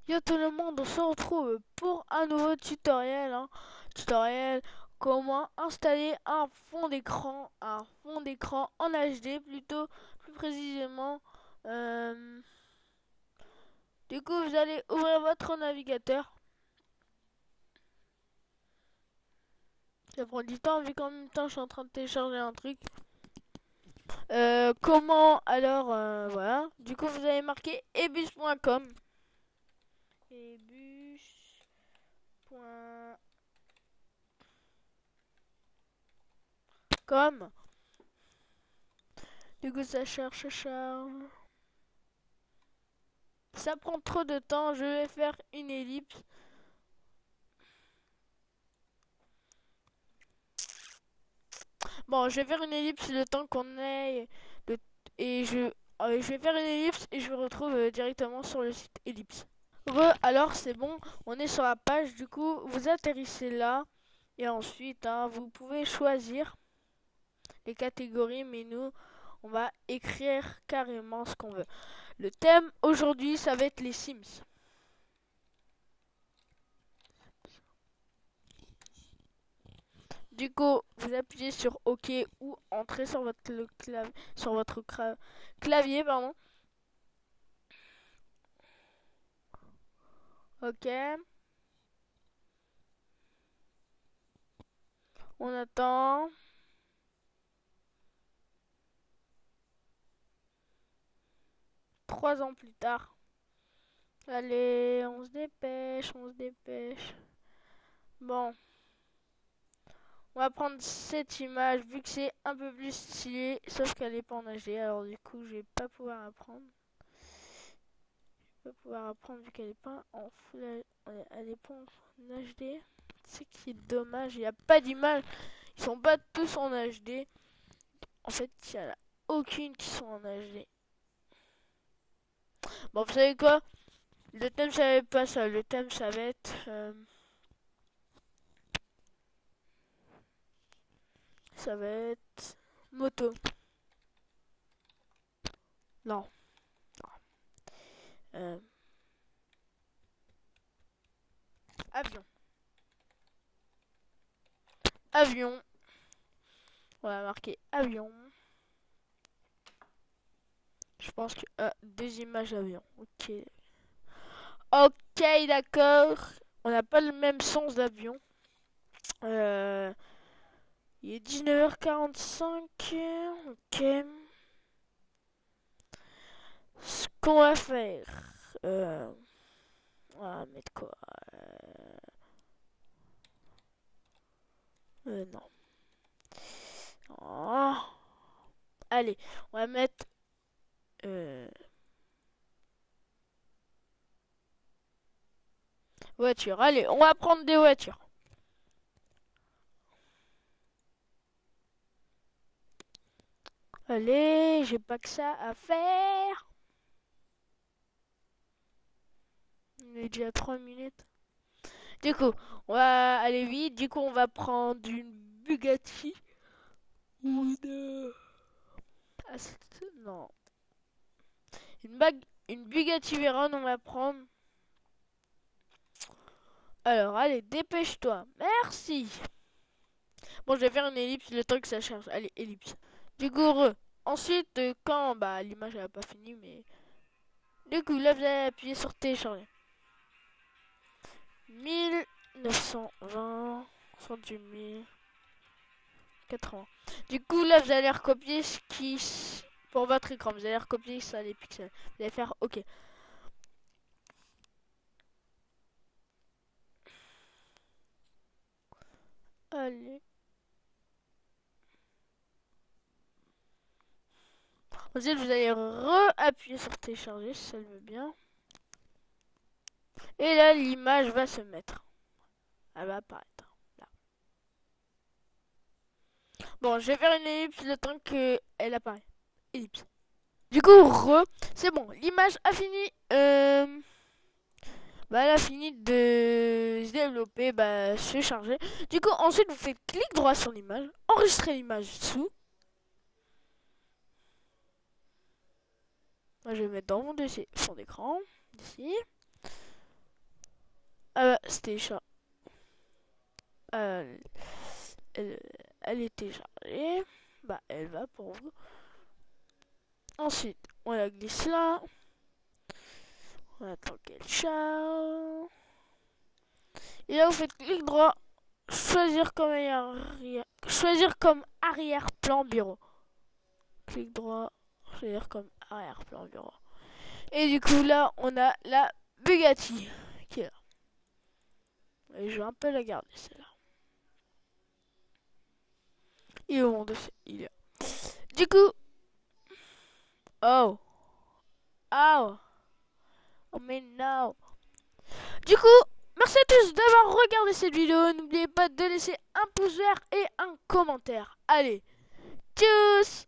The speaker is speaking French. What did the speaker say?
Yo tout le monde, on se retrouve pour un nouveau tutoriel, tutoriel comment installer un fond d'écran en HD plutôt, plus précisément. Euh, du coup, vous allez ouvrir votre navigateur. Ça prend du temps vu qu'en même temps je suis en train de télécharger un truc. Comment alors voilà. Du coup, vous allez marquer ebus.com. Ebus.com. Du coup, ça charge, ça charge. Ça prend trop de temps, je vais faire une ellipse. Bon, je vais faire une ellipse le temps qu'on ait et je vais faire une ellipse et je me retrouve directement sur le site ellipse. Alors c'est bon, on est sur la page, du coup vous atterrissez là et ensuite vous pouvez choisir les catégories, mais nous on va écrire carrément ce qu'on veut. Le thème aujourd'hui ça va être les Sims. Du coup, vous appuyez sur OK ou Entrée sur votre clavier, pardon. OK. On attend. Trois ans plus tard. Allez, on se dépêche, on se dépêche. Bon. On va prendre cette image vu que c'est un peu plus stylé, sauf qu'elle est pas en HD. Alors du coup, je vais pas pouvoir apprendre. Je vais pas pouvoir apprendre vu qu'elle est pas en full, elle est pas en HD. C'est qui est dommage, il n'y a pas d'image. Ils sont pas tous en HD. En fait, il n'y en a aucune qui sont en HD. Bon, vous savez quoi? Le thème, ça va être pas ça. Le thème, ça va être... ça va être... moto. Non. Euh, avion. Avion. On va marquer avion. Je pense que... des images avion. Ok. Ok, d'accord. On n'a pas le même sens d'avion. Il est 19h45. Ok. Ce qu'on va faire... on va mettre quoi? Non. Oh. Allez, on va mettre... voiture. Allez, on va prendre des voitures. Allez, j'ai pas que ça à faire. On est déjà à 3 minutes. Du coup, on va aller vite. Du coup, on va prendre une Bugatti. Ou une... non. Une Bugatti Veyron, on va prendre. Alors, allez, dépêche-toi. Merci. Bon, je vais faire une ellipse le temps que ça charge. Allez, ellipse. Du coup, ensuite, quand l'image n'a pas fini, mais du coup, là, vous allez appuyer sur télécharger. 1920, 108 080. Du coup, là, vous allez recopier ce qui... pour votre écran, vous allez recopier ça, les pixels. Vous allez faire OK. Allez. Ensuite, vous allez re-appuyer sur télécharger si ça le veut bien. Et là, l'image va se mettre. Elle va apparaître. Là. Bon, je vais faire une ellipse le temps qu'elle apparaît. Ellipse. Du coup, c'est bon. L'image a fini. Elle a fini de se développer, se charger. Du coup, ensuite, vous faites clic droit sur l'image, enregistrez l'image dessous. Moi, je vais mettre dans mon dossier fond d'écran, ici. euh, elle, elle est téléchargée. Bah, elle va pour vous. Ensuite, on la glisse là. On attend qu'elle charge. Et là, vous faites clic droit. Choisir comme arrière-plan bureau. Clic droit. Choisir comme arrière-plan bureau. Et du coup, là, on a la Bugatti qui est là. Et je vais un peu la garder, celle-là. Il est où mon dossier? Il est là. Du coup... Oh. Oh. Oh mais non. Du coup, merci à tous d'avoir regardé cette vidéo. N'oubliez pas de laisser un pouce vert et un commentaire. Allez. Tchuss.